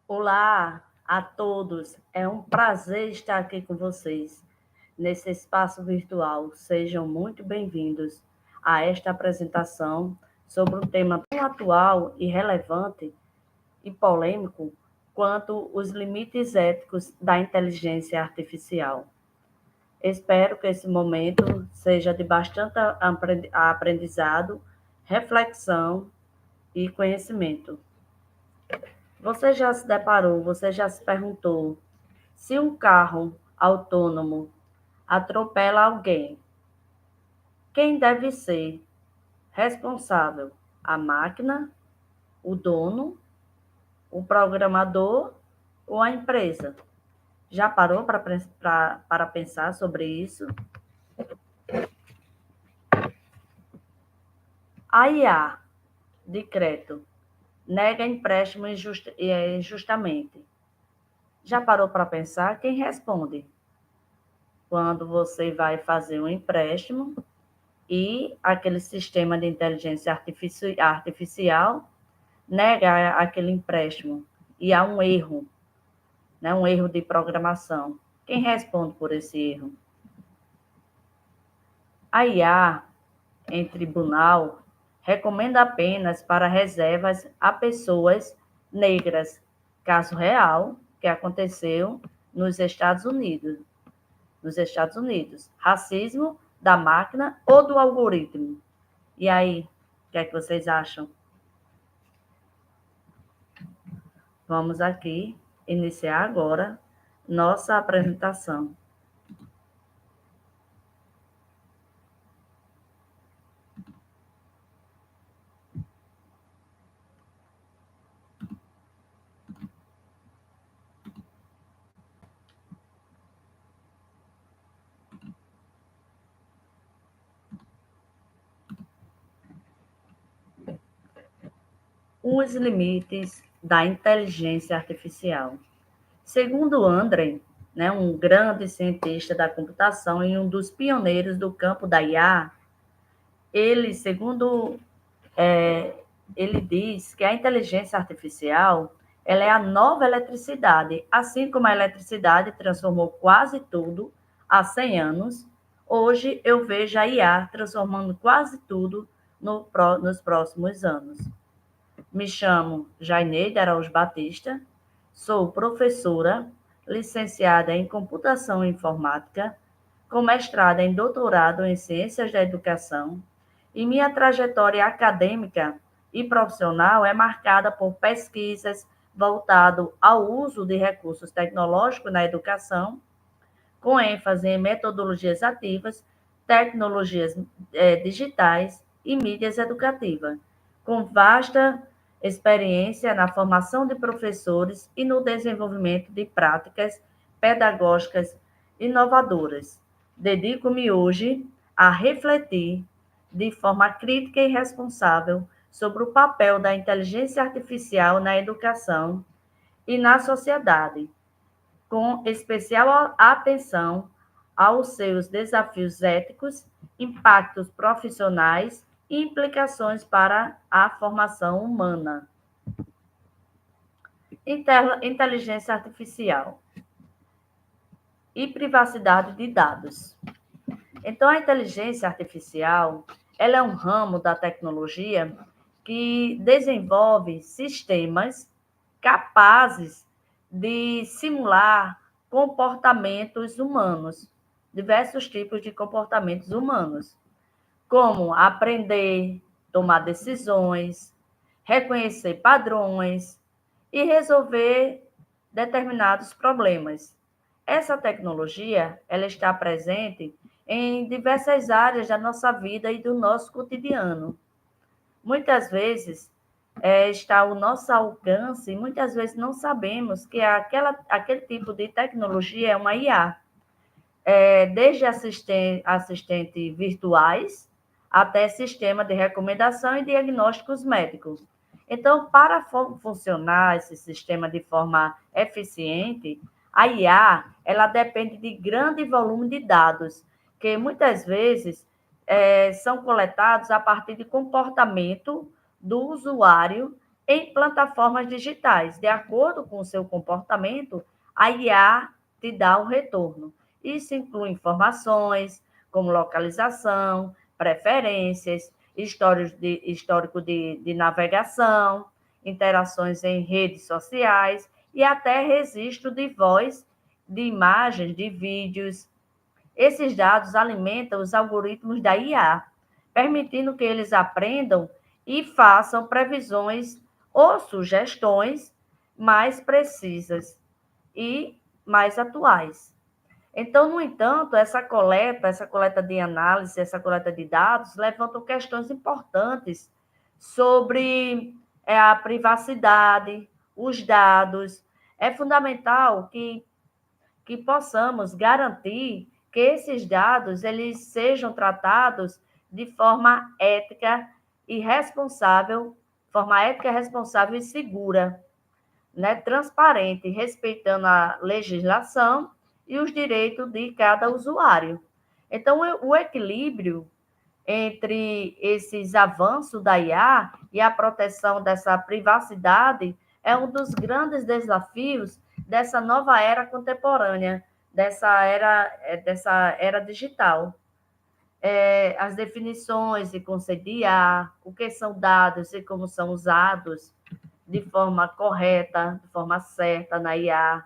Olá a todos, é um prazer estar aqui com vocês nesse espaço virtual. Sejam muito bem-vindos a esta apresentação sobre um tema tão atual e relevante e polêmico quanto os limites éticos da inteligência artificial. Espero que esse momento seja de bastante aprendizado, reflexão e conhecimento. Você já se deparou, você já se perguntou: se um carro autônomo atropela alguém, quem deve ser responsável? A máquina, o dono, o programador ou a empresa? Já parou para pensar sobre isso? A IA, decreto, nega empréstimo injustamente. Já parou para pensar quem responde? Quando você vai fazer um empréstimo e aquele sistema de inteligência artificial nega aquele empréstimo e há um erro, né, um erro de programação. Quem responde por esse erro? A IA, em tribunal, recomenda apenas para reservas a pessoas negras, caso real que aconteceu nos Estados Unidos. Racismo da máquina ou do algoritmo. E aí, o que é que vocês acham? Vamos aqui iniciar agora nossa apresentação. Os limites da inteligência artificial. Segundo Andrei, né, um grande cientista da computação e um dos pioneiros do campo da IA, ele, segundo ele diz que a inteligência artificial ela é a nova eletricidade, assim como a eletricidade transformou quase tudo há 100 anos. Hoje eu vejo a IA transformando quase tudo nos próximos anos. Me chamo Jaineide Araújo Batista, sou professora, licenciada em Computação e Informática, com mestrado em doutorado em Ciências da Educação, e minha trajetória acadêmica e profissional é marcada por pesquisas voltado ao uso de recursos tecnológicos na educação, com ênfase em metodologias ativas, tecnologias digitais e mídias educativas, com vasta experiência na formação de professores e no desenvolvimento de práticas pedagógicas inovadoras. Dedico-me hoje a refletir de forma crítica e responsável sobre o papel da inteligência artificial na educação e na sociedade, com especial atenção aos seus desafios éticos, impactos profissionais e implicações para a formação humana. Inteligência artificial e privacidade de dados. Então, a inteligência artificial, ela é um ramo da tecnologia que desenvolve sistemas capazes de simular comportamentos humanos, diversos tipos de comportamentos humanos, como aprender, tomar decisões, reconhecer padrões e resolver determinados problemas. Essa tecnologia, ela está presente em diversas áreas da nossa vida e do nosso cotidiano. Muitas vezes está ao nosso alcance e muitas vezes não sabemos que aquele tipo de tecnologia é uma IA. Desde assistente virtuais até sistema de recomendação e diagnósticos médicos. Então, para funcionar esse sistema de forma eficiente, a IA ela depende de grande volume de dados, que muitas vezes são coletados a partir de comportamento do usuário em plataformas digitais. De acordo com o seu comportamento, a IA te dá o retorno. Isso inclui informações como localização, preferências, histórico de navegação, interações em redes sociais e até registro de voz, de imagens, de vídeos. Esses dados alimentam os algoritmos da IA, permitindo que eles aprendam e façam previsões ou sugestões mais precisas e mais atuais. Então, no entanto, essa coleta de análise, essa coleta de dados, levantam questões importantes sobre a privacidade, os dados. É fundamental que possamos garantir que esses dados eles sejam tratados de forma ética, responsável e segura, né, transparente, respeitando a legislação e os direitos de cada usuário. Então, o equilíbrio entre esses avanços da IA e a proteção dessa privacidade é um dos grandes desafios dessa nova era contemporânea, dessa era digital. As definições de conceito de IA, o que são dados e como são usados de forma correta, de forma certa na IA,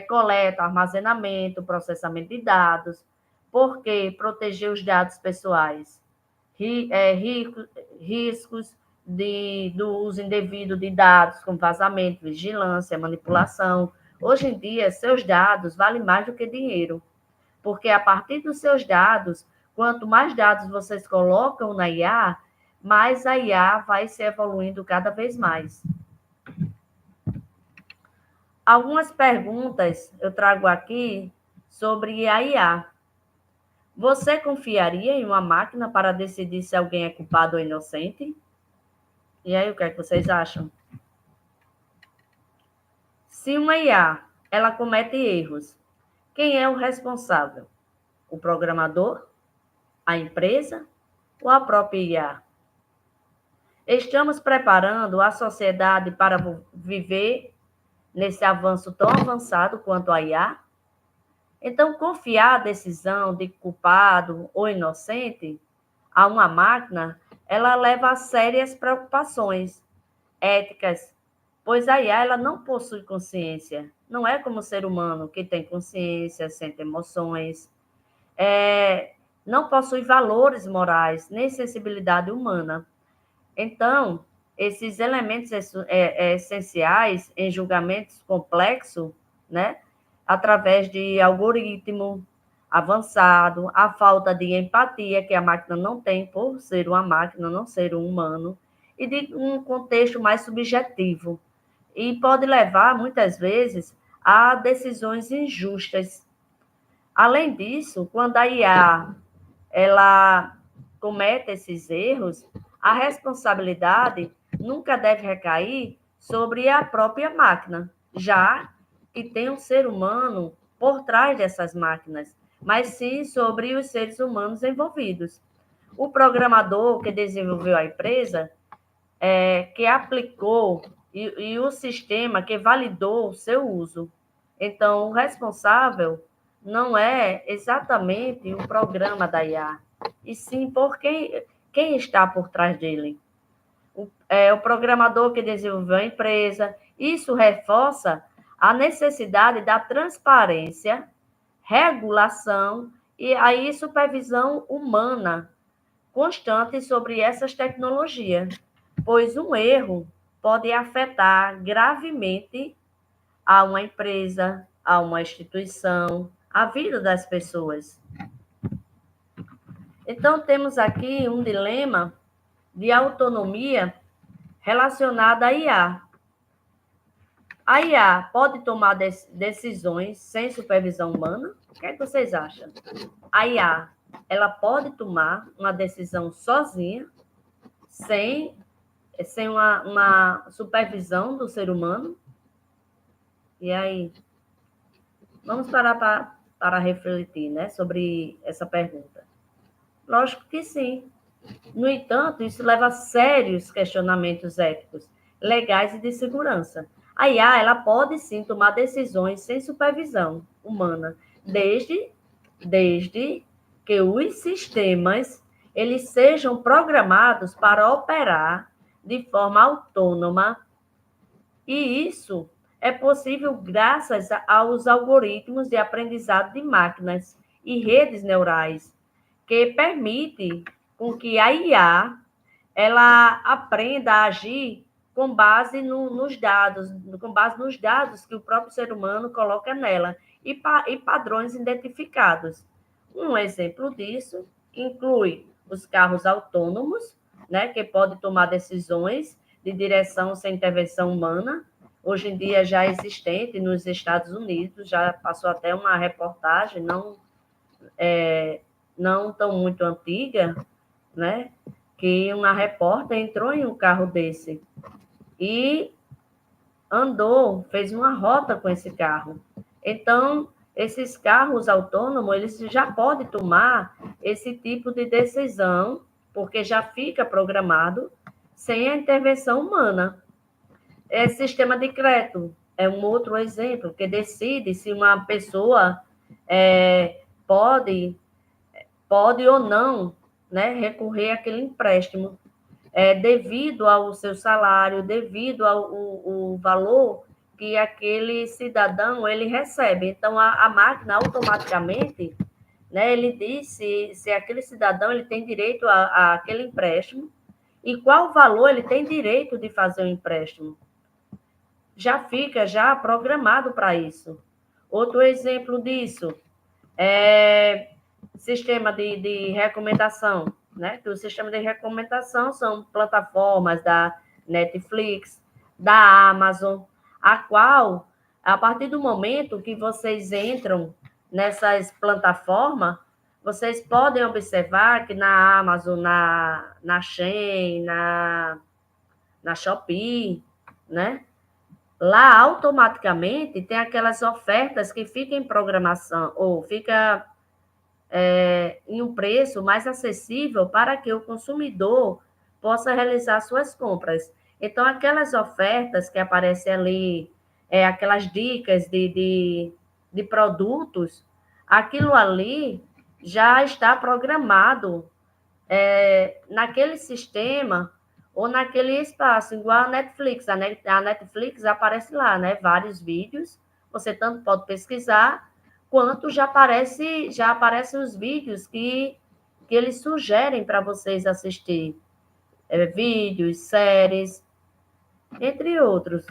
coleta, armazenamento, processamento de dados, por que proteger os dados pessoais, riscos do uso indevido de dados, como vazamento, vigilância, manipulação. Hoje em dia, seus dados valem mais do que dinheiro, porque a partir dos seus dados, quanto mais dados vocês colocam na IA, mais a IA vai se evoluindo cada vez mais. Algumas perguntas eu trago aqui sobre a IA. Você confiaria em uma máquina para decidir se alguém é culpado ou inocente? E aí, o que é que vocês acham? Se uma IA, ela comete erros, quem é o responsável? O programador? A empresa? Ou a própria IA? Estamos preparando a sociedade para viver nesse avanço tão avançado quanto a IA? Então, confiar a decisão de culpado ou inocente a uma máquina, ela leva a sérias preocupações éticas, pois a IA ela não possui consciência, não é como o ser humano que tem consciência, sente emoções, não possui valores morais, nem sensibilidade humana. Então, esses elementos essenciais em julgamentos complexos, né, através de algoritmo avançado, a falta de empatia que a máquina não tem por ser uma máquina, não ser um humano, e de um contexto mais subjetivo. E pode levar, muitas vezes, a decisões injustas. Além disso, quando a IA ela comete esses erros, a responsabilidade nunca deve recair sobre a própria máquina, já que tem um ser humano por trás dessas máquinas, mas sim sobre os seres humanos envolvidos. O programador que desenvolveu a empresa, que aplicou e o sistema que validou o seu uso. Então, o responsável não é exatamente o programa da IA, e sim por quem está por trás dele. O programador que desenvolveu a empresa. Isso reforça a necessidade da transparência, regulação e aí supervisão humana constante sobre essas tecnologias, pois um erro pode afetar gravemente a uma empresa, a uma instituição, a vida das pessoas. Então, temos aqui um dilema de autonomia relacionada à IA. A IA pode tomar decisões sem supervisão humana? O que é que vocês acham? A IA, ela pode tomar uma decisão sozinha, sem uma supervisão do ser humano? E aí, vamos parar para refletir, né, sobre essa pergunta. Lógico que sim. No entanto, isso leva a sérios questionamentos éticos legais e de segurança. A IA, ela pode sim tomar decisões sem supervisão humana, desde que os sistemas eles sejam programados para operar de forma autônoma, e isso é possível graças aos algoritmos de aprendizado de máquinas e redes neurais, que permite com que a IA ela aprenda a agir com base nos dados, com base nos dados que o próprio ser humano coloca nela e padrões identificados. Um exemplo disso inclui os carros autônomos, né, que pode tomar decisões de direção sem intervenção humana. Hoje em dia já é existente nos Estados Unidos, já passou até uma reportagem, não tão muito antiga, né, que uma repórter entrou em um carro desse e andou, fez uma rota com esse carro. Então, esses carros autônomos, eles já podem tomar esse tipo de decisão, porque já fica programado sem a intervenção humana. Sistema de crédito é um outro exemplo, que decide se uma pessoa pode ou não, né, recorrer àquele empréstimo, devido ao seu salário, devido ao valor que aquele cidadão ele recebe. Então, a máquina automaticamente, né, ele diz se aquele cidadão ele tem direito a aquele empréstimo e qual valor ele tem direito de fazer o empréstimo. Já fica já programado para isso. Outro exemplo disso é sistema de recomendação, né? Que o sistema de recomendação são plataformas da Netflix, da Amazon, a qual, a partir do momento que vocês entram nessas plataformas, vocês podem observar que na Amazon, na Shein, na Shopee, né? Lá automaticamente tem aquelas ofertas que ficam em programação, ou fica em um preço mais acessível para que o consumidor possa realizar suas compras. Então, aquelas ofertas que aparecem ali, aquelas dicas de produtos, aquilo ali já está programado naquele sistema ou naquele espaço, igual a Netflix. A Netflix aparece lá, né? Vários vídeos, você tanto pode pesquisar, quanto já aparecem os vídeos que eles sugerem para vocês assistir. Vídeos, séries, entre outros.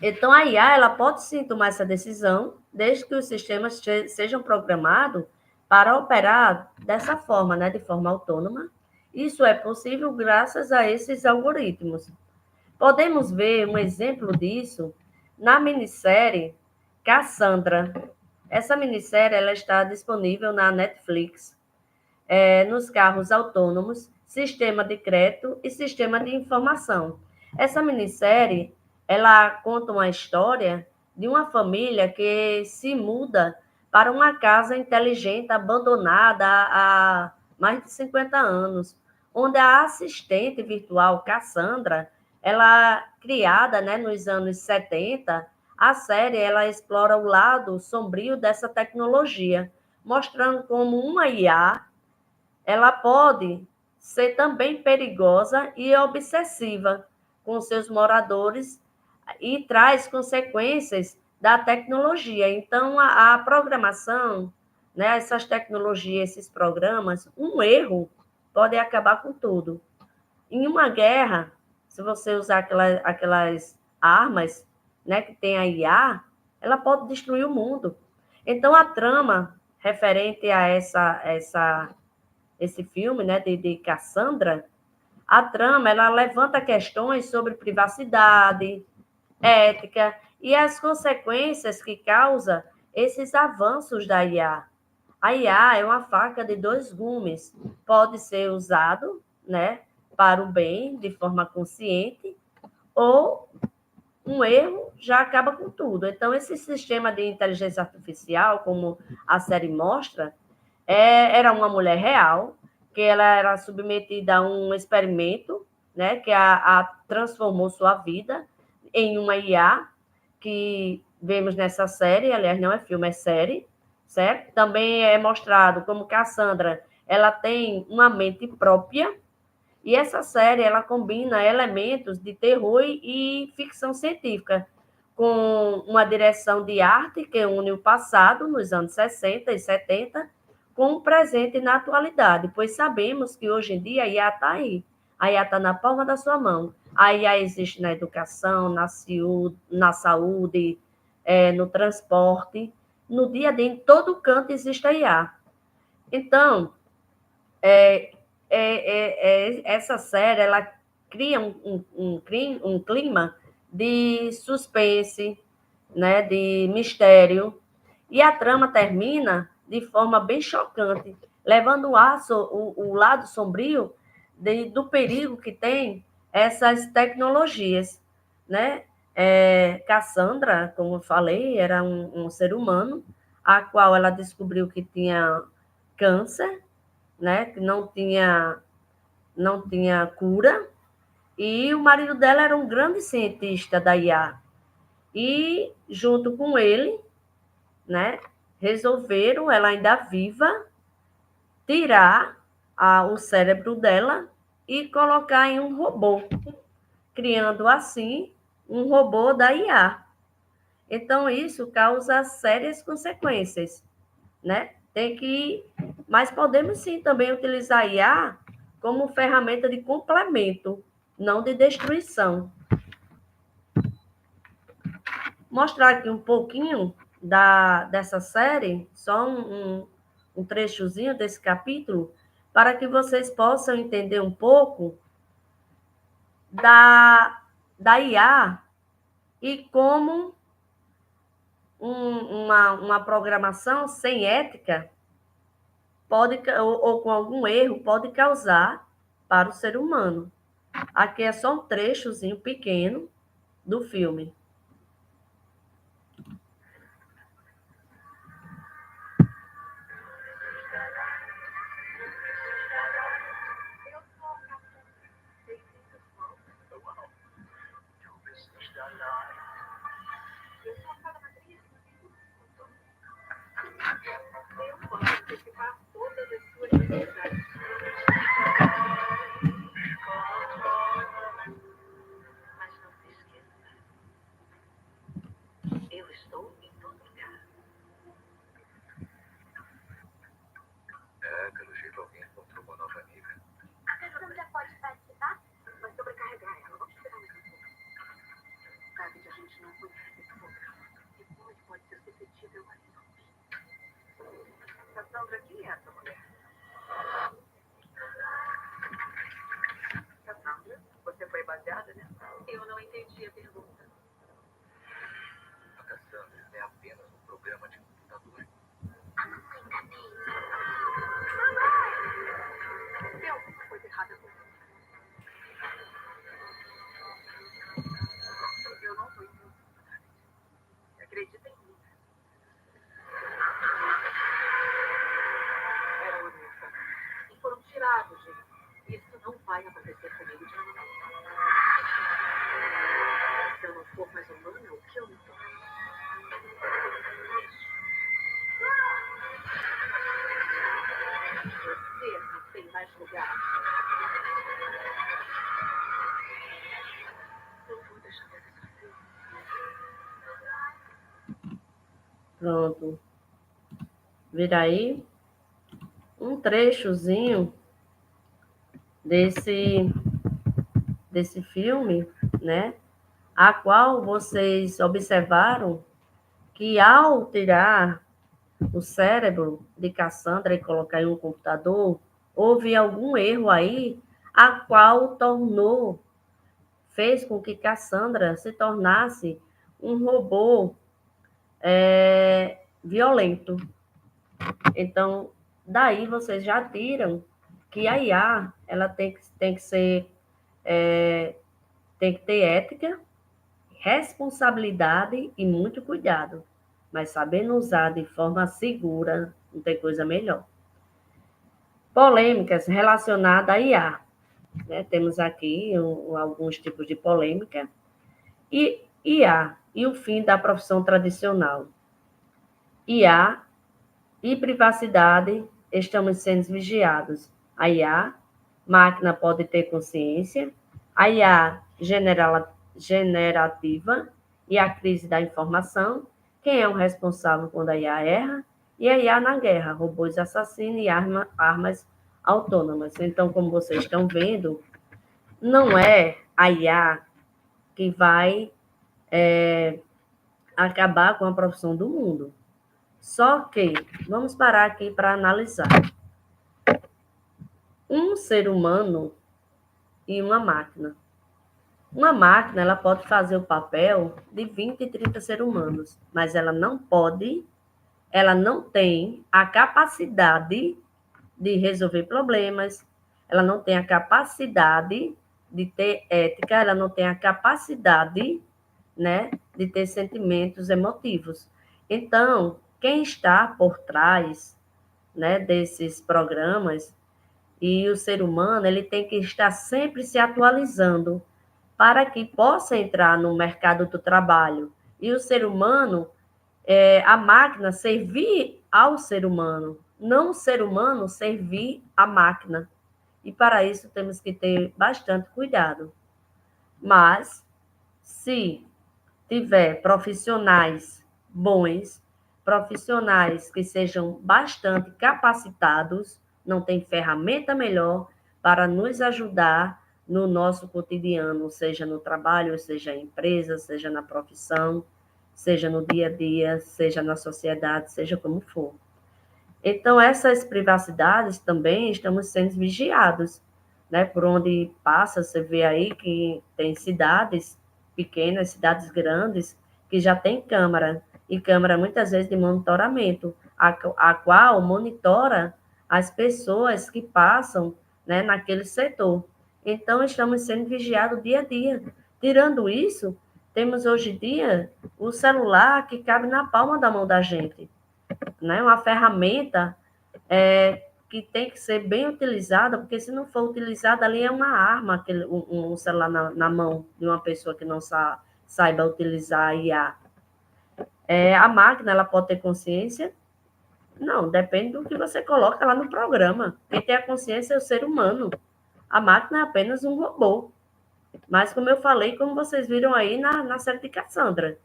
Então, a IA ela pode sim tomar essa decisão, desde que os sistemas sejam programados para operar dessa forma, né, de forma autônoma. Isso é possível graças a esses algoritmos. Podemos ver um exemplo disso na minissérie Cassandra. Essa minissérie ela está disponível na Netflix, nos carros autônomos, sistema de crédito e sistema de informação. Essa minissérie ela conta uma história de uma família que se muda para uma casa inteligente abandonada há mais de 50 anos, onde a assistente virtual Cassandra, ela criada, né, nos anos 70, a série ela explora o lado sombrio dessa tecnologia, mostrando como uma IA ela pode ser também perigosa e obsessiva com seus moradores e traz consequências da tecnologia. Então, a programação, né, essas tecnologias, esses programas, um erro pode acabar com tudo. Em uma guerra, se você usar aquelas armas, né, que tem a IA, ela pode destruir o mundo. Então, a trama referente a esse filme, né, de Cassandra, a trama ela levanta questões sobre privacidade, ética e as consequências que causa esses avanços da IA. A IA é uma faca de dois gumes, pode ser usado, né, para o bem, de forma consciente, ou um erro já acaba com tudo. Então, esse sistema de inteligência artificial, como a série mostra, era uma mulher real, que ela era submetida a um experimento, né, que transformou sua vida em uma IA, que vemos nessa série, aliás, não é filme, é série, certo? Também é mostrado como Cassandra, ela tem uma mente própria, e essa série, ela combina elementos de terror e ficção científica, com uma direção de arte que une o passado, nos anos 60 e 70, com o presente na atualidade, pois sabemos que hoje em dia a IA está aí, a IA está na palma da sua mão. A IA existe na educação, na saúde, no transporte, no dia a dia, em todo canto existe a IA. Então, essa série, ela cria um clima de suspense, né, de mistério, e a trama termina de forma bem chocante, levando o lado sombrio do perigo que tem essas tecnologias, né? Cassandra, como eu falei, era um ser humano, a qual ela descobriu que tinha câncer, né? Que não tinha cura, e o marido dela era um grande cientista da IA. E, junto com ele, né, resolveram, ela ainda viva, tirar o cérebro dela e colocar em um robô, criando assim um robô da IA. Então, isso causa sérias consequências, né? Mas podemos sim também utilizar a IA como ferramenta de complemento, não de destruição. Mostrar aqui um pouquinho dessa série, só um trechozinho desse capítulo, para que vocês possam entender um pouco da IA e como uma programação sem ética pode, ou com algum erro, pode causar para o ser humano. Aqui é só um trechozinho pequeno do filme. Eu estou em todo lugar. Pelo jeito alguém encontrou uma nova amiga. A Cassandra pode participar? Vai sobrecarregar ela. Vamos esperar mais um pouco. Sabe que a gente não conhece esse programa. Depois pode ser suscetível a riscos. Cassandra, quem é essa mulher? Cassandra, você foi baseada nessa? Eu não entendi a pergunta. A Cassandra é apenas um programa de computador. A mamãe tá bem. Mamãe! Tem alguma coisa errada com você? Eu não tô entendendo. Acredita em mim. Era o meu pai. E foram tirados, gente. Isso não vai acontecer comigo de novo. Se eu não for mais humana, o que eu me torno? Você não tem mais lugar. Não vou deixar ela sozinha. Pronto. Vira aí um trechozinho desse filme, né? A qual vocês observaram que, ao tirar o cérebro de Cassandra e colocar em um computador, houve algum erro aí, a qual fez com que Cassandra se tornasse um robô violento. Então, daí vocês já tiram que a IA, ela tem que ser, tem que ter ética, responsabilidade e muito cuidado, mas sabendo usar de forma segura, não tem coisa melhor. Polêmicas relacionadas à IA. né? Temos aqui alguns tipos de polêmica. E IA, e o fim da profissão tradicional. IA e privacidade, estamos sendo vigiados. A IA, máquina pode ter consciência. A IA generativa e a crise da informação. Quem é o responsável quando a IA erra? E a IA na guerra, robôs assassinos e armas autônomas. Então, como vocês estão vendo, não é a IA que vai acabar com a profissão do mundo. Só que, vamos parar aqui para analisar. Um ser humano e uma máquina. Uma máquina, ela pode fazer o papel de 20 e 30 seres humanos, mas ela não tem a capacidade de resolver problemas, ela não tem a capacidade de ter ética, ela não tem a capacidade, né, de ter sentimentos emotivos. Então, quem está por trás, né, desses programas, e o ser humano, ele tem que estar sempre se atualizando para que possa entrar no mercado do trabalho. E o ser humano, a máquina servir ao ser humano, não o ser humano servir à máquina. E para isso temos que ter bastante cuidado. Mas, se tiver profissionais bons, profissionais que sejam bastante capacitados, não tem ferramenta melhor para nos ajudar no nosso cotidiano, seja no trabalho, seja em empresa, seja na profissão, seja no dia a dia, seja na sociedade, seja como for. Então, essas privacidades também estamos sendo vigiados, né? Por onde passa, você vê aí que tem cidades pequenas, cidades grandes, que já tem câmara, e câmara muitas vezes de monitoramento, a qual monitora as pessoas que passam, né, naquele setor. Então, estamos sendo vigiados dia a dia. Tirando isso, temos hoje em dia o celular que cabe na palma da mão da gente, né? Uma ferramenta que tem que ser bem utilizada, porque se não for utilizada, ali é uma arma, um celular na mão de uma pessoa que não saiba utilizar a IA. A máquina, ela pode ter consciência? Não, depende do que você coloca lá no programa. Quem tem a consciência é o ser humano. A máquina é apenas um robô. Mas, como eu falei, como vocês viram aí na série de Cassandra,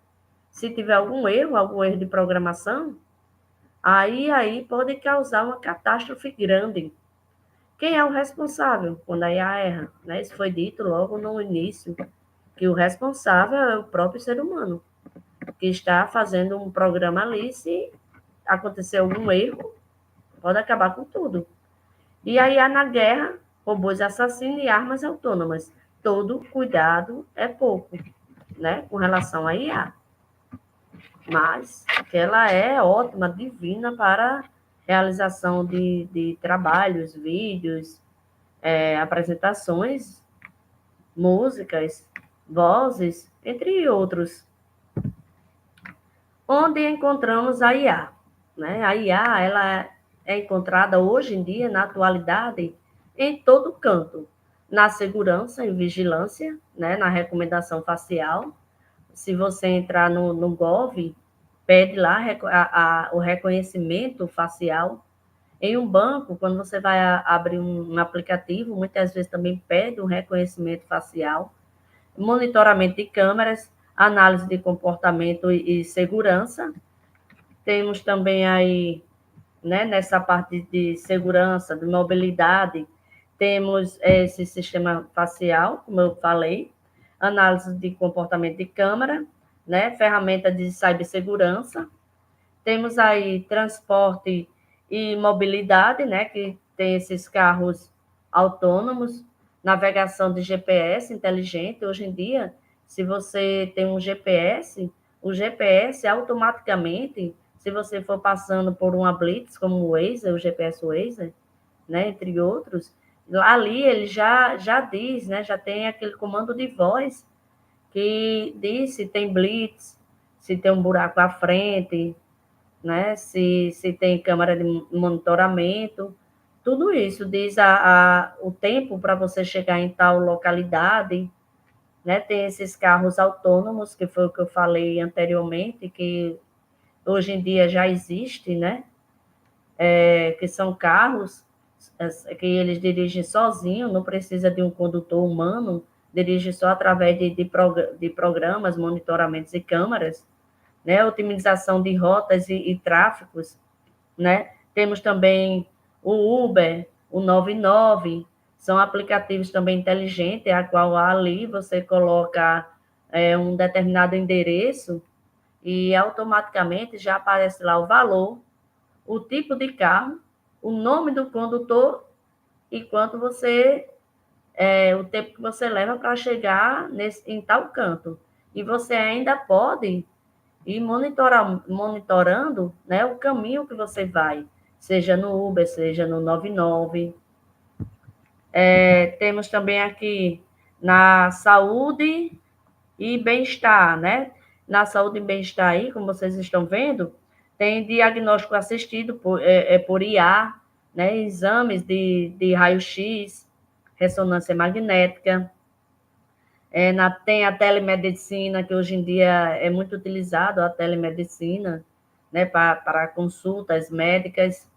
se tiver algum erro de programação, aí pode causar uma catástrofe grande. Quem é o responsável quando a IA erra? Né? Isso foi dito logo no início, que o responsável é o próprio ser humano, que está fazendo um programa ali, se acontecer algum erro, pode acabar com tudo. E a IA na guerra, robôs assassinos e armas autônomas. Todo cuidado é pouco, né, com relação à IA. Mas que ela é ótima, divina para realização de trabalhos, vídeos, apresentações, músicas, vozes, entre outros. Onde encontramos a IA, né? A IA, ela é encontrada hoje em dia, na atualidade, em todo canto, na segurança e vigilância, né? Na recomendação facial. Se você entrar no Gov, pede lá o reconhecimento facial. Em um banco, quando você vai abrir um aplicativo, muitas vezes também pede um reconhecimento facial, monitoramento de câmeras, análise de comportamento e segurança. Temos também aí, né, nessa parte de segurança, de mobilidade, temos esse sistema facial, como eu falei, análise de comportamento de câmera, né, ferramenta de cibersegurança. Temos aí transporte e mobilidade, né, que tem esses carros autônomos, navegação de GPS inteligente. Hoje em dia, se você tem um GPS, o GPS automaticamente, se você for passando por uma blitz, como o Waze, o GPS Waze, né, entre outros, ali ele já diz, né, já tem aquele comando de voz que diz se tem blitz, se tem um buraco à frente, né? Se tem câmera de monitoramento. Tudo isso diz o tempo para você chegar em tal localidade, né? Tem esses carros autônomos, que foi o que eu falei anteriormente, que hoje em dia já existe, né? Que são carros que eles dirigem sozinhos, não precisa de um condutor humano, dirige só através de programas, monitoramentos e câmaras, né? Otimização de rotas e tráficos, né? Temos também o Uber, o 99, são aplicativos também inteligentes, a qual ali você coloca um determinado endereço e automaticamente já aparece lá o valor, o tipo de carro, o nome do condutor e quanto o tempo que você leva para chegar em tal canto. E você ainda pode ir monitorando, né, o caminho que você vai, seja no Uber, seja no 99. Temos também aqui na saúde e bem-estar, né? Na saúde e bem-estar aí, como vocês estão vendo, tem diagnóstico assistido por IA, né? Exames de raio-x, ressonância magnética, tem a telemedicina, que hoje em dia é muito utilizado, a telemedicina, né, para consultas médicas.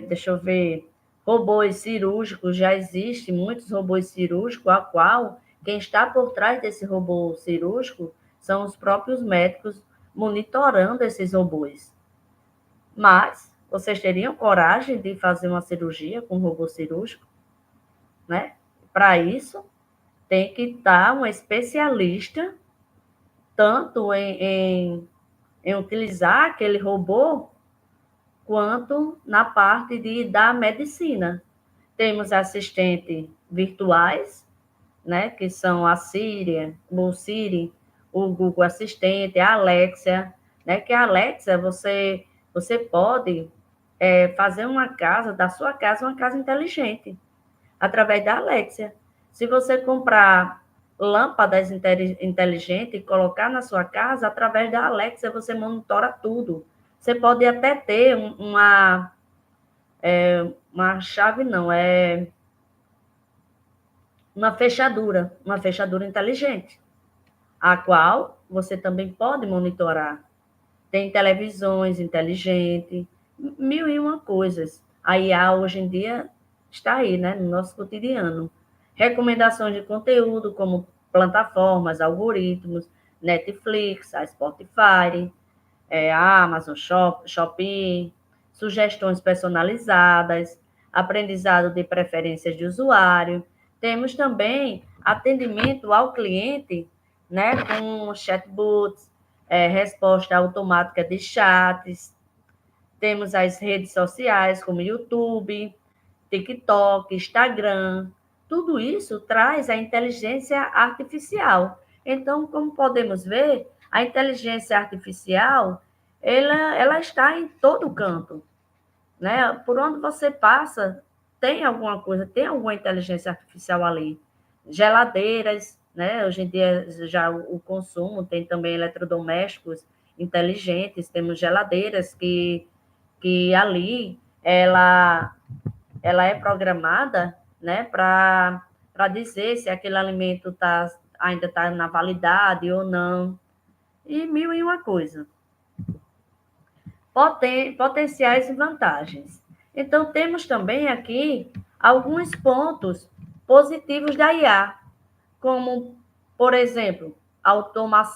Deixa eu ver, robôs cirúrgicos, já existem muitos robôs cirúrgicos, a qual quem está por trás desse robô cirúrgico são os próprios médicos monitorando esses robôs. Mas vocês teriam coragem de fazer uma cirurgia com um robô cirúrgico, né? Para isso, tem que estar um especialista tanto em utilizar aquele robô quanto na parte da medicina. Temos assistentes virtuais, né, que são a Siri, o Siri, o Google Assistente, a Alexia, né, que a Alexia você pode fazer uma casa, da sua casa, uma casa inteligente, através da Alexia. Se você comprar lâmpadas inteligentes e colocar na sua casa, através da Alexia você monitora tudo. Você pode até ter uma chave, não, uma fechadura inteligente, a qual você também pode monitorar. Tem televisões inteligentes, mil e uma coisas. A IA hoje em dia está aí, né, no nosso cotidiano. Recomendações de conteúdo, como plataformas, algoritmos, Netflix, a Spotify, a Amazon, Shopping, sugestões personalizadas, aprendizado de preferências de usuário. Temos também atendimento ao cliente, né, com chatbots, resposta automática de chats. Temos as redes sociais, como YouTube, TikTok, Instagram. Tudo isso traz a inteligência artificial. Então, como podemos ver, a inteligência artificial, ela está em todo canto, né? Por onde você passa, tem alguma coisa, tem alguma inteligência artificial ali. Geladeiras, né? Hoje em dia já o consumo tem também eletrodomésticos inteligentes, temos geladeiras que ali ela é programada, né, para dizer se aquele alimento ainda está na validade ou não, e mil e uma coisa. Potenciais e vantagens. Então, temos também aqui alguns pontos positivos da IA, como, por exemplo, a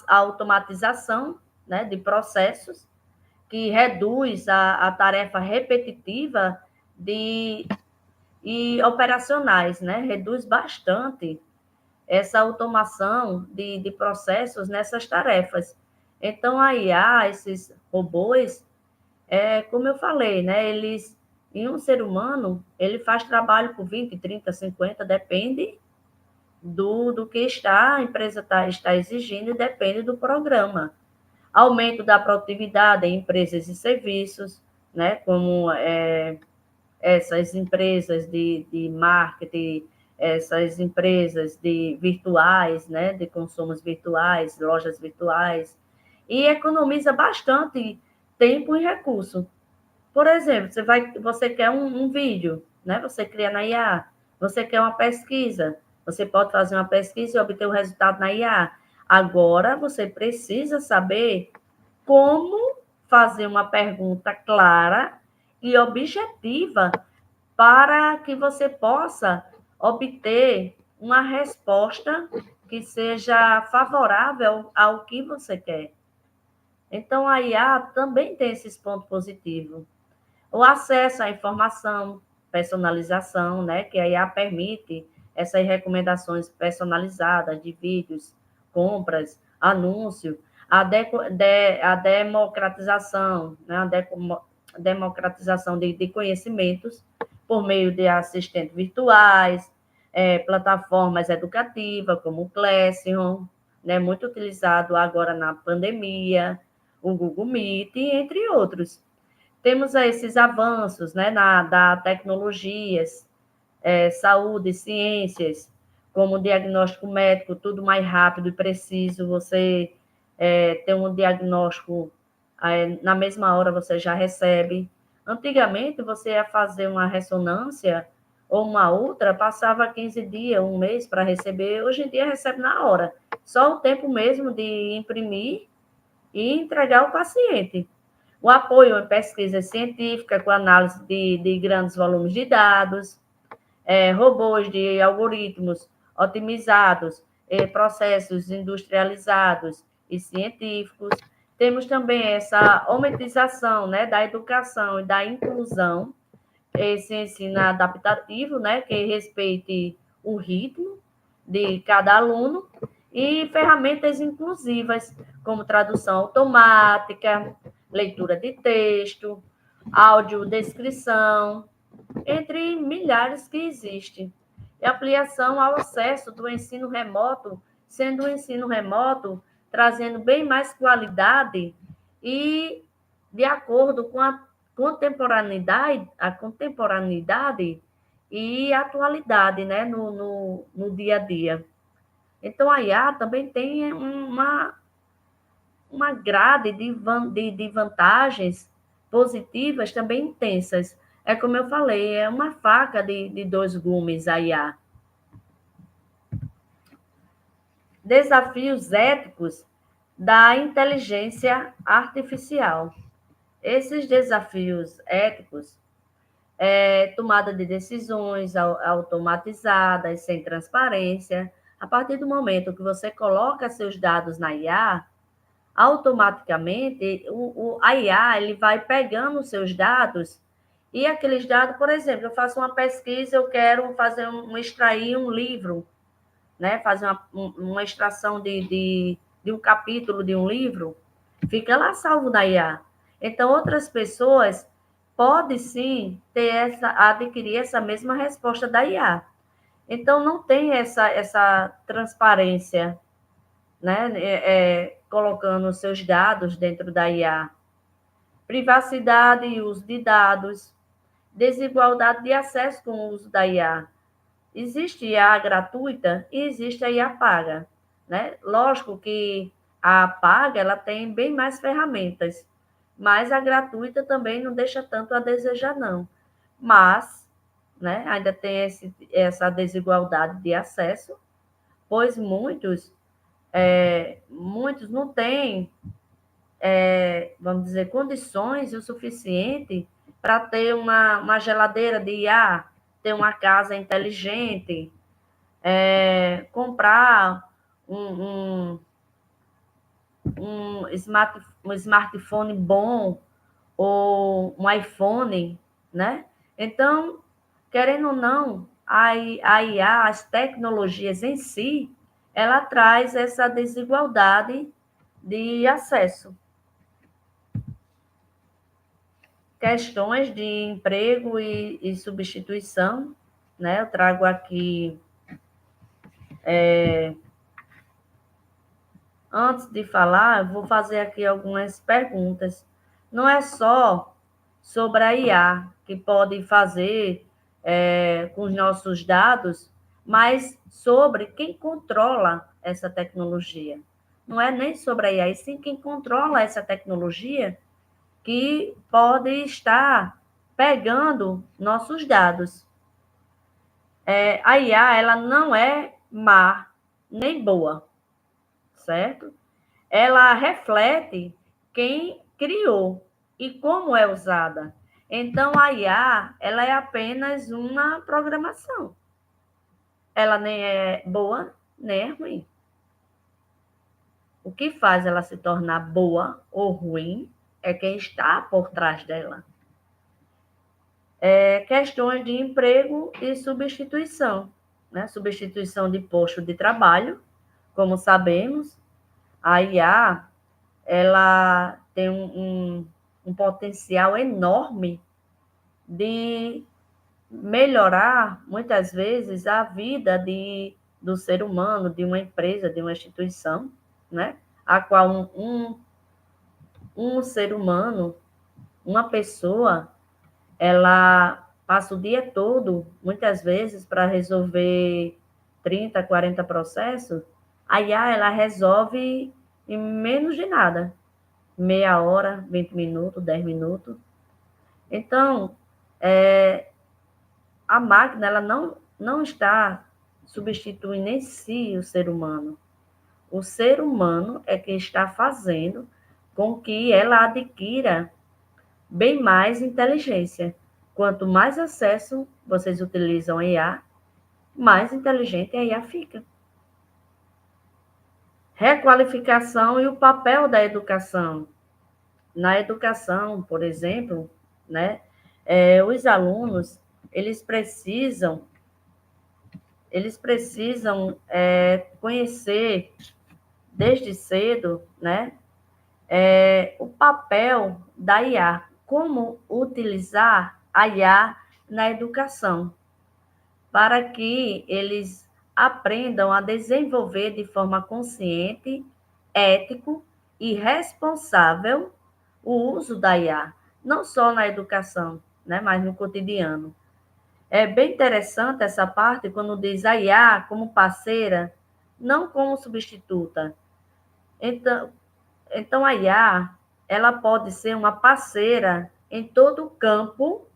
automatização, né, de processos, que reduz a tarefa repetitiva e operacionais, né? Reduz bastante essa automação de processos nessas tarefas. Então, a IA, esses robôs, como eu falei, né? Em um ser humano, ele faz trabalho por 20, 30, 50, depende do que a empresa está exigindo e depende do programa. Aumento da produtividade em empresas e serviços, né? Como essas empresas de marketing, essas empresas de virtuais, né, de consumos virtuais, lojas virtuais, e economiza bastante tempo e recurso, Por exemplo, você quer um vídeo, né? Você cria na IA. Você quer uma pesquisa. Você pode fazer uma pesquisa e obter o resultado na IA. Agora, você precisa saber como fazer uma pergunta clara e objetiva para que você possa obter uma resposta que seja favorável ao que você quer. Então, a IA também tem esses pontos positivos. O acesso à informação, personalização, né? Que a IA permite essas recomendações personalizadas de vídeos, compras, anúncio, a democratização, né? Democratização de conhecimentos por meio de assistentes virtuais, plataformas educativas como o Classroom, né? Muito utilizado agora na pandemia, o Google Meet, entre outros. Temos esses avanços, né, da tecnologias, saúde, ciências, como o diagnóstico médico, tudo mais rápido e preciso. Você tem um diagnóstico, na mesma hora você já recebe. Antigamente, você ia fazer uma ressonância ou uma outra, passava 15 dias, um mês para receber. Hoje em dia, recebe na hora. Só o tempo mesmo de imprimir e entregar ao paciente. O apoio em pesquisa científica com análise de grandes volumes de dados, robôs de algoritmos otimizados, processos industrializados e científicos. Temos também essa hometização, né, da educação e da inclusão, esse ensino adaptativo, né, que respeite o ritmo de cada aluno, e ferramentas inclusivas, como tradução automática, leitura de texto, audiodescrição, entre milhares que existem. E ampliação ao acesso do ensino remoto, sendo o ensino remoto trazendo bem mais qualidade e de acordo com a contemporaneidade e atualidade, né, no dia a dia. Então, a IA também tem uma grade de vantagens positivas também intensas. É como eu falei, é uma faca de dois gumes a IA. Desafios éticos da inteligência artificial. Esses desafios éticos tomada de decisões automatizadas, sem transparência. A partir do momento que você coloca seus dados na IA, automaticamente a IA ele vai pegando os seus dados e aqueles dados, por exemplo, eu faço uma pesquisa, eu quero fazer extrair um livro, né? Fazer uma extração de um capítulo de um livro, fica lá salvo na IA. Então, outras pessoas podem sim adquirir essa mesma resposta da IA. Então, não tem essa transparência, né? Colocando os seus dados dentro da IA. Privacidade e uso de dados, desigualdade de acesso com o uso da IA. Existe IA gratuita e existe a IA paga, né? Lógico que a paga ela tem bem mais ferramentas, mas a gratuita também não deixa tanto a desejar, não. Mas, né, ainda tem essa desigualdade de acesso, pois muitos não têm, vamos dizer, condições o suficiente para ter uma geladeira de IA, ter uma casa inteligente, comprar um smartphone bom ou um iPhone, né? Então, querendo ou não, a IA, as tecnologias em si, ela traz essa desigualdade de acesso. Questões de emprego e substituição, né? Eu trago aqui, antes de falar, eu vou fazer aqui algumas perguntas. Não é só sobre a IA que pode fazer com os nossos dados, mas sobre quem controla essa tecnologia. Não é nem sobre a IA, e sim quem controla essa tecnologia que pode estar pegando nossos dados. A IA, ela não é má nem boa, certo? Ela reflete quem criou e como é usada. Então, a IA, ela é apenas uma programação. Ela nem é boa, nem é ruim. O que faz ela se tornar boa ou ruim é quem está por trás dela. Questões de emprego e substituição, né? Substituição de posto de trabalho, como sabemos, a IA ela tem um potencial enorme de melhorar, muitas vezes, a vida do ser humano, de uma empresa, de uma instituição, né? A qual um ser humano, uma pessoa, ela passa o dia todo, muitas vezes, para resolver 30, 40 processos, a IA ela resolve em menos de nada, meia hora, 20 minutos, 10 minutos. Então, a máquina ela não está substituindo em si o ser humano. O ser humano é que está fazendo com que ela adquira bem mais inteligência. Quanto mais acesso vocês utilizam a IA, mais inteligente a IA fica. Requalificação e o papel da educação. Na educação, por exemplo, né, os alunos, eles precisam conhecer desde cedo, né, o papel da IA, como utilizar a IA na educação, para que eles aprendam a desenvolver de forma consciente, ético e responsável o uso da IA, não só na educação, né, mas no cotidiano. É bem interessante essa parte quando diz a IA como parceira, não como substituta. Então a IA, ela pode ser uma parceira em todo o campo,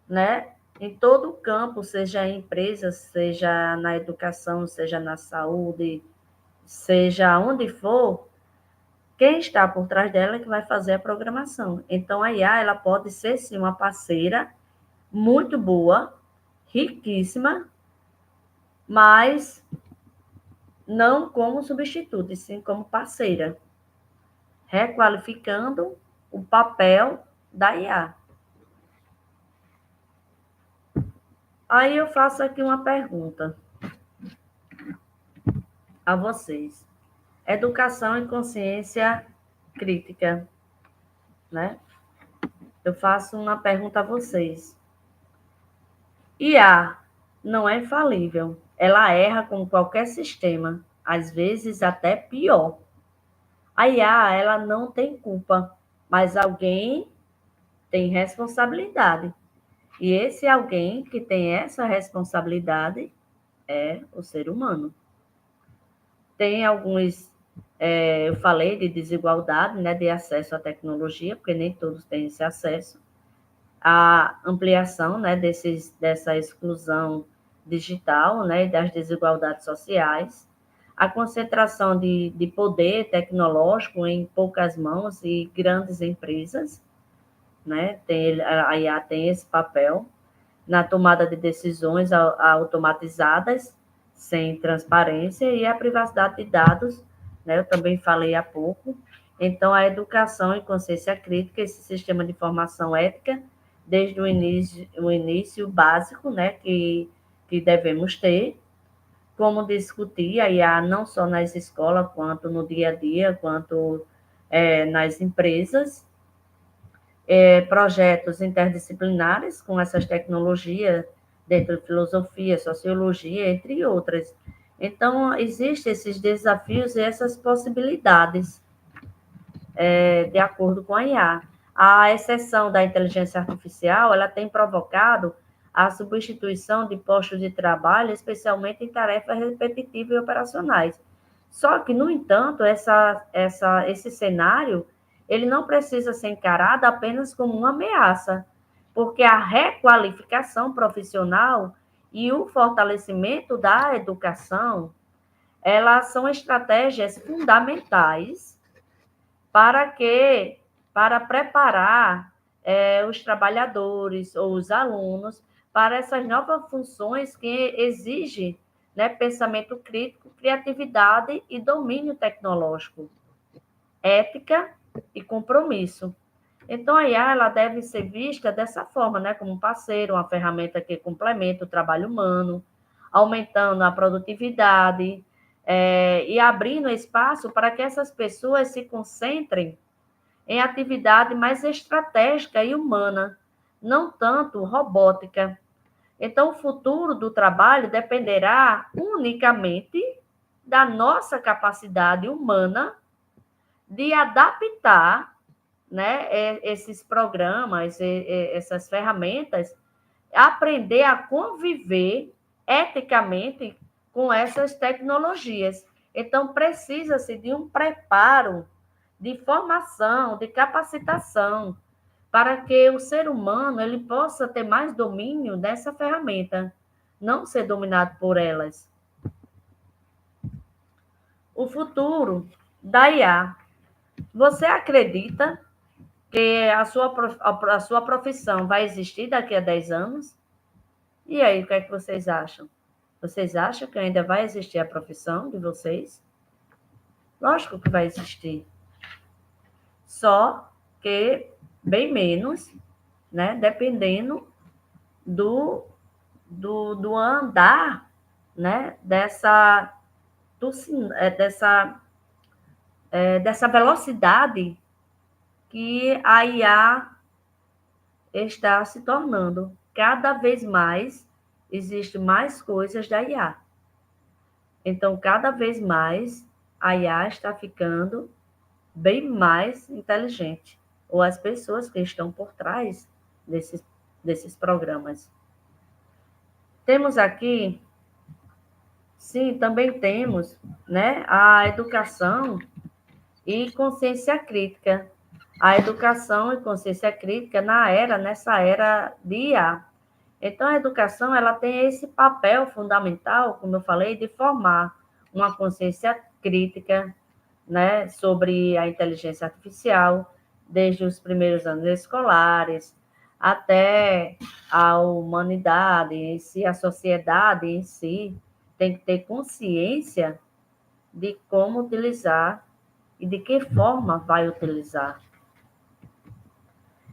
né? Em todo o campo, seja em empresas, seja na educação, seja na saúde, seja onde for, quem está por trás dela é que vai fazer a programação. Então a IA, ela pode ser sim uma parceira muito boa, riquíssima, mas não como substituto, e sim como parceira, requalificando o papel da IA. Aí eu faço aqui uma pergunta a vocês. Educação e consciência crítica, né? Eu faço uma pergunta a vocês. IA não é infalível. Ela erra como qualquer sistema, às vezes até pior. A IA, ela não tem culpa, mas alguém tem responsabilidade. E esse alguém que tem essa responsabilidade é o ser humano. Tem alguns, eu falei de desigualdade, né, de acesso à tecnologia, porque nem todos têm esse acesso. A ampliação, né, dessa exclusão digital, né, das desigualdades sociais, a concentração de poder tecnológico em poucas mãos e grandes empresas, né, a IA tem esse papel na tomada de decisões automatizadas, sem transparência, e a privacidade de dados, né, eu também falei há pouco. Então, a educação e consciência crítica, esse sistema de formação ética, desde o início básico, né, que devemos ter, como discutir a IA não só nas escolas, quanto no dia a dia, quanto nas empresas, projetos interdisciplinares com essas tecnologias, dentro de filosofia, sociologia, entre outras. Então, existem esses desafios e essas possibilidades, de acordo com a IA. A exceção da inteligência artificial, ela tem provocado a substituição de postos de trabalho, especialmente em tarefas repetitivas e operacionais. Só que, no entanto, esse cenário, ele não precisa ser encarado apenas como uma ameaça, porque a requalificação profissional e o fortalecimento da educação, elas são estratégias fundamentais para preparar os trabalhadores ou os alunos para essas novas funções que exigem, né, pensamento crítico, criatividade e domínio tecnológico, ética e compromisso. Então, a IA ela deve ser vista dessa forma, né, como um parceiro, uma ferramenta que complementa o trabalho humano, aumentando a produtividade e abrindo espaço para que essas pessoas se concentrem em atividade mais estratégica e humana, não tanto robótica. Então, o futuro do trabalho dependerá unicamente da nossa capacidade humana de adaptar, né, esses programas, essas ferramentas, aprender a conviver eticamente com essas tecnologias. Então, precisa-se de um preparo de formação, de capacitação, para que o ser humano ele possa ter mais domínio dessa ferramenta, não ser dominado por elas. O futuro da IA. Você acredita que a sua profissão vai existir daqui a 10 anos? E aí, o que é que vocês acham? Vocês acham que ainda vai existir a profissão de vocês? Lógico que vai existir. Só que bem menos, né? Dependendo do andar, né? Dessa dessa velocidade que a IA está se tornando. Cada vez mais existe mais coisas da IA. Então, cada vez mais a IA está ficando bem mais inteligente, ou as pessoas que estão por trás desses programas. Temos aqui, sim, também temos, né, a educação e consciência crítica. A educação e consciência crítica nessa era de IA. Então, a educação ela tem esse papel fundamental, como eu falei, de formar uma consciência crítica, né, sobre a inteligência artificial, desde os primeiros anos escolares até a humanidade em si, a sociedade em si, tem que ter consciência de como utilizar e de que forma vai utilizar.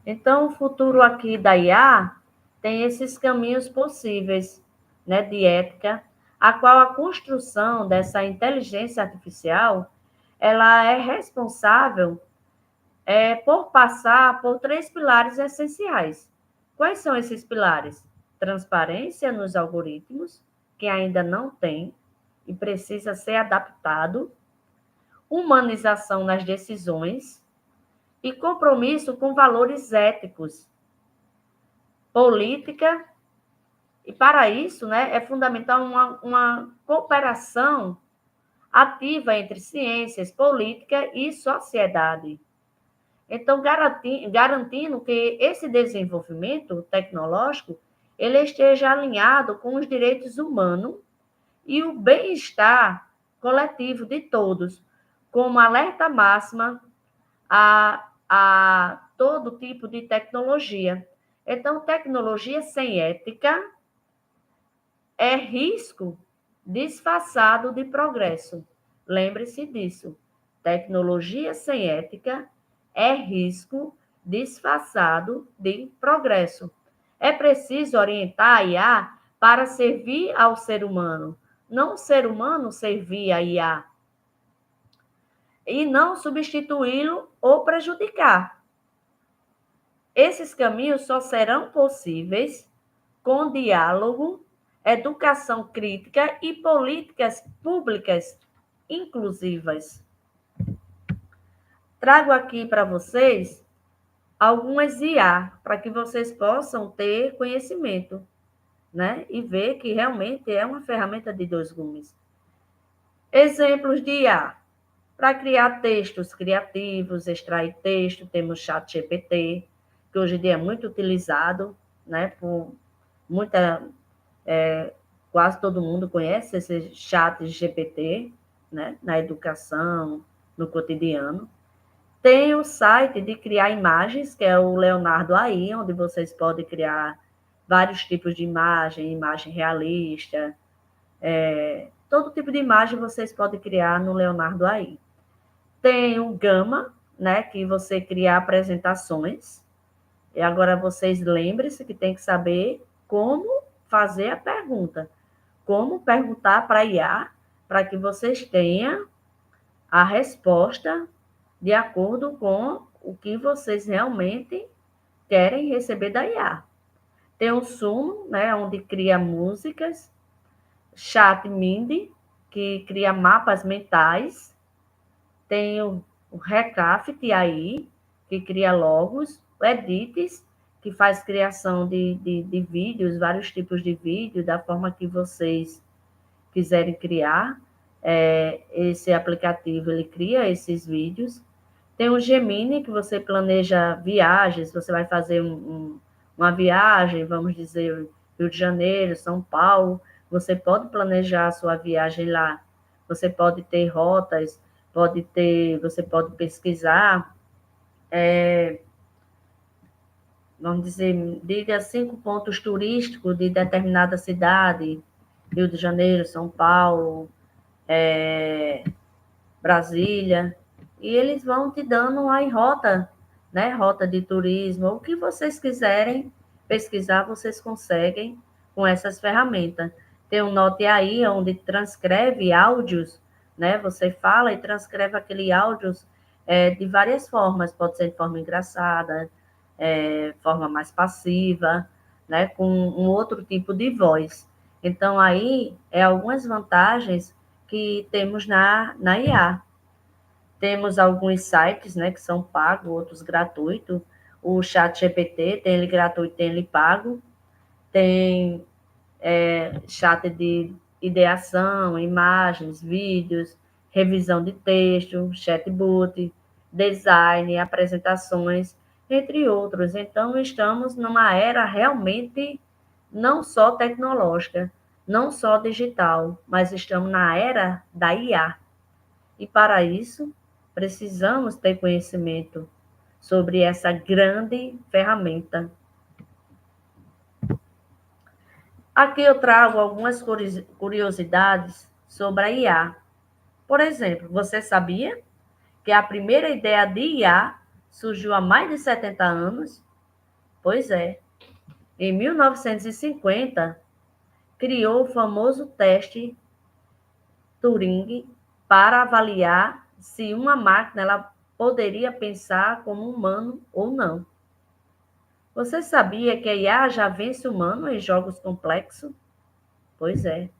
Então, o futuro aqui da IA tem esses caminhos possíveis, né, de ética, a qual a construção dessa inteligência artificial ela é responsável por passar por 3 pilares essenciais. Quais são esses pilares? Transparência nos algoritmos, que ainda não tem e precisa ser adaptado, humanização nas decisões e compromisso com valores éticos, política, e para isso, né, é fundamental uma cooperação ativa entre ciências, política e sociedade. Então, garantindo que esse desenvolvimento tecnológico ele esteja alinhado com os direitos humanos e o bem-estar coletivo de todos, como alerta máxima a todo tipo de tecnologia. Então, tecnologia sem ética é risco disfarçado de progresso. Lembre-se disso. Tecnologia sem ética é risco disfarçado de progresso. É preciso orientar a IA para servir ao ser humano, não o ser humano servir a IA. E não substituí-lo ou prejudicar. Esses caminhos só serão possíveis com diálogo, educação crítica e políticas públicas inclusivas. Trago aqui para vocês algumas IA para que vocês possam ter conhecimento, né? E ver que realmente é uma ferramenta de dois gumes. Exemplos de IA. Para criar textos criativos, extrair texto, temos ChatGPT, que hoje em dia é muito utilizado, né, por muita, quase todo mundo conhece esse ChatGPT, né, na educação, no cotidiano. Tem o site de criar imagens, que é o Leonardo AI, onde vocês podem criar vários tipos de imagem realista, todo tipo de imagem vocês podem criar no Leonardo AI. Tem o Gama, né, que você cria apresentações. E agora vocês lembrem-se que tem que saber como fazer a pergunta, como perguntar para a IA, para que vocês tenham a resposta de acordo com o que vocês realmente querem receber da IA. Tem o Sumo, né, onde cria músicas, Chat Mindy, que cria mapas mentais, tem o Recraft aí, que cria logos, o Edits, que faz criação de vídeos, vários tipos de vídeo, da forma que vocês quiserem criar. Esse aplicativo, ele cria esses vídeos. Tem o Gemini, que você planeja viagens, você vai fazer uma viagem, vamos dizer, Rio de Janeiro, São Paulo, você pode planejar a sua viagem lá. Você pode ter rotas, você pode pesquisar, vamos dizer, diga 5 pontos turísticos de determinada cidade, Rio de Janeiro, São Paulo, Brasília, e eles vão te dando aí rota, né? Rota de turismo, o que vocês quiserem pesquisar, vocês conseguem com essas ferramentas. Tem um Note aí, onde transcreve áudios, né? Você fala e transcreve aquele áudios de várias formas, pode ser de forma engraçada, forma mais passiva, né? Com um outro tipo de voz. Então, aí, algumas vantagens que temos na IA. Temos alguns sites, né, que são pagos, outros gratuitos. O ChatGPT, tem ele gratuito, tem ele pago. Tem chat de ideação, imagens, vídeos, revisão de texto, chatbot, design, apresentações, entre outros. Então, estamos numa era realmente não só tecnológica, não só digital, mas estamos na era da IA. E para isso, precisamos ter conhecimento sobre essa grande ferramenta. Aqui eu trago algumas curiosidades sobre a IA. Por exemplo, você sabia que a primeira ideia de IA surgiu há mais de 70 anos? Pois é. Em 1950, criou o famoso teste Turing para avaliar se uma máquina ela poderia pensar como um humano ou não. Você sabia que a IA já vence o humano em jogos complexos? Pois é.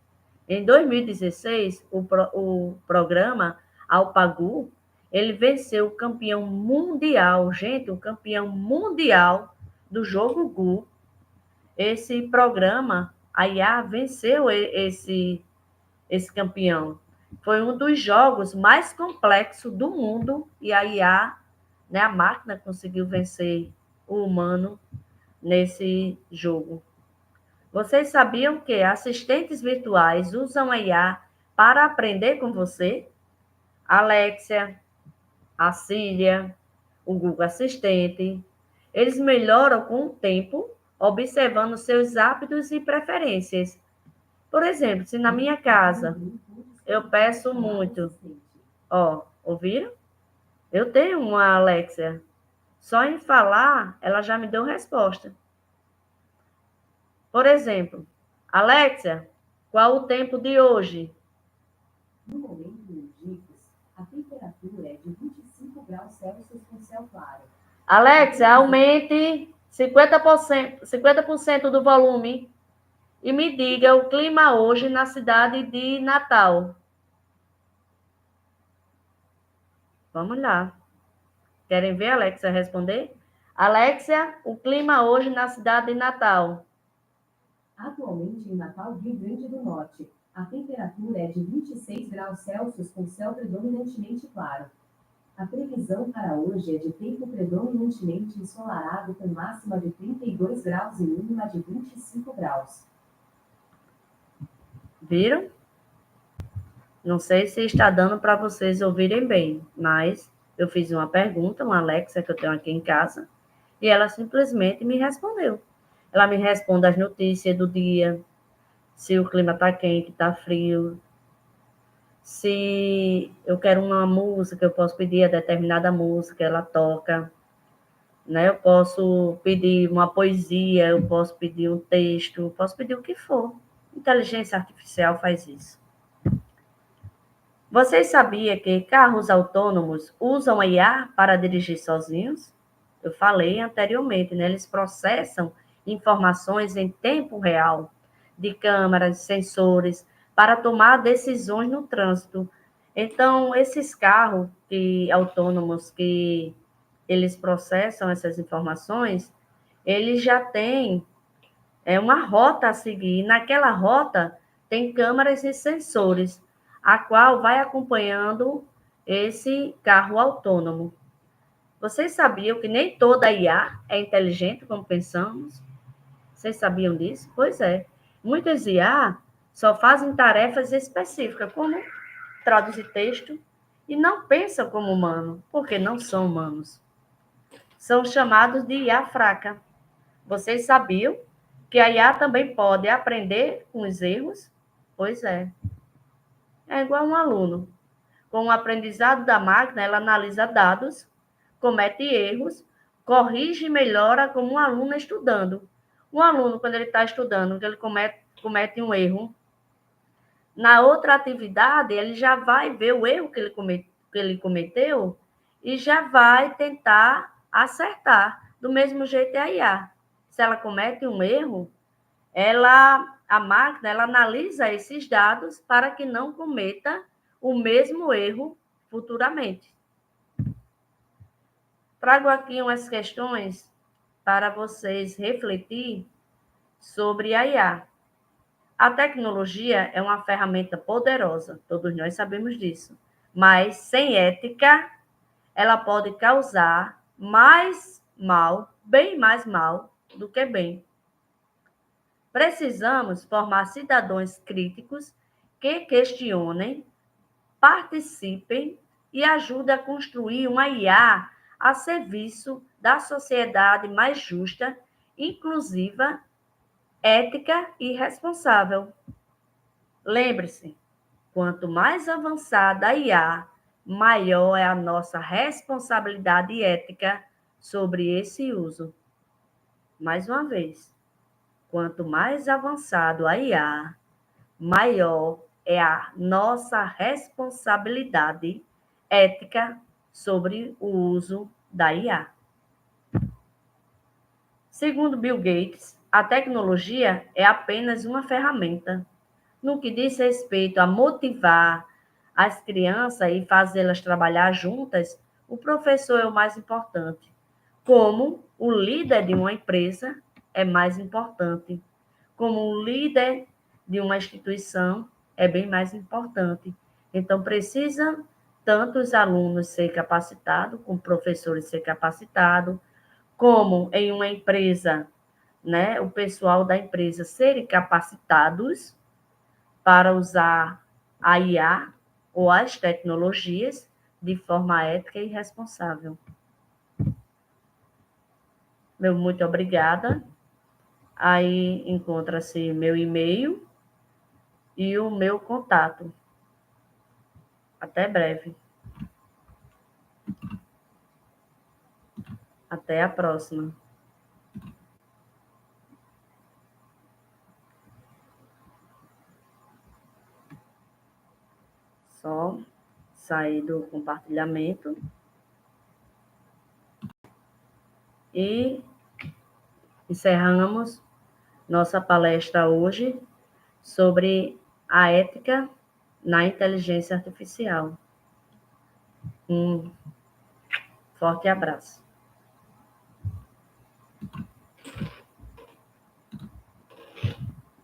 Em 2016, o programa AlphaGo, ele venceu o campeão mundial, gente, o campeão mundial do jogo Go. Esse programa, a IA venceu esse campeão. Foi um dos jogos mais complexos do mundo e a IA, né, a máquina, conseguiu vencer o humano nesse jogo. Vocês sabiam que assistentes virtuais usam a IA para aprender com você? A Alexia, a Síria, o Google Assistente. Eles melhoram com o tempo, observando seus hábitos e preferências. Por exemplo, se na minha casa eu peço muito, ouviram? Eu tenho uma Alexia. Só em falar, ela já me deu resposta. Por exemplo, Alexia, qual o tempo de hoje? No momento dos dicas, a temperatura é de 25 graus Celsius com céu claro. Alexia, aumente 50% do volume e me diga o clima hoje na cidade de Natal. Vamos lá. Querem ver a Alexia responder? Alexia, o clima hoje na cidade de Natal. Atualmente em Natal, Rio Grande do Norte, A temperatura é de 26 graus Celsius com céu predominantemente claro. A previsão para hoje é de tempo predominantemente ensolarado com máxima de 32 graus e mínima de 25 graus. Viram? Não sei se está dando para vocês ouvirem bem, mas eu fiz uma pergunta, uma Alexa que eu tenho aqui em casa, e ela simplesmente me respondeu. Ela me responde as notícias do dia, se o clima está quente, está frio, se eu quero uma música, eu posso pedir a determinada música, ela toca, né? Eu posso pedir uma poesia, eu posso pedir um texto, eu posso pedir o que for. Inteligência artificial faz isso. Vocês sabiam que carros autônomos usam a IA para dirigir sozinhos? Eu falei anteriormente, né? Eles processam informações em tempo real de câmeras, sensores, para tomar decisões no trânsito. Então, esses carros autônomos que eles processam essas informações, eles já têm uma rota a seguir. Naquela rota tem câmeras e sensores, a qual vai acompanhando esse carro autônomo. Vocês sabiam que nem toda IA é inteligente como pensamos? Vocês sabiam disso? Pois é. Muitas IA só fazem tarefas específicas, como traduzir texto, e não pensam como humano, porque não são humanos. São chamados de IA fraca. Vocês sabiam que a IA também pode aprender com os erros? Pois é. É igual um aluno. Com o aprendizado da máquina, ela analisa dados, comete erros, corrige e melhora como um aluno estudando. Um aluno, quando ele está estudando, que ele comete um erro, na outra atividade, ele já vai ver o erro que ele cometeu e já vai tentar acertar. Do mesmo jeito é a IA. Se ela comete um erro, a máquina, ela analisa esses dados para que não cometa o mesmo erro futuramente. Trago aqui umas questões para vocês refletir sobre a IA. A tecnologia é uma ferramenta poderosa, todos nós sabemos disso, mas sem ética, ela pode causar mais mal, bem mais mal do que bem. Precisamos formar cidadãos críticos que questionem, participem e ajudem a construir uma IA a serviço da sociedade mais justa, inclusiva, ética e responsável. Lembre-se, quanto mais avançada a IA, maior é a nossa responsabilidade ética sobre esse uso. Mais uma vez, quanto mais avançado a IA, maior é a nossa responsabilidade ética sobre o uso da IA. Segundo Bill Gates, a tecnologia é apenas uma ferramenta. No que diz respeito a motivar as crianças e fazê-las trabalhar juntas, o professor é o mais importante. Como o líder de uma empresa é mais importante. Como o líder de uma instituição é bem mais importante. Então, precisa tanto os alunos ser capacitados, como professores ser capacitados, como em uma empresa, né, o pessoal da empresa serem capacitados para usar a IA ou as tecnologias de forma ética e responsável. Meu muito obrigada. Aí encontra-se meu e-mail e o meu contato. Até breve. Até a próxima. Só sair do compartilhamento e encerramos nossa palestra hoje sobre a ética na inteligência artificial. Um forte abraço.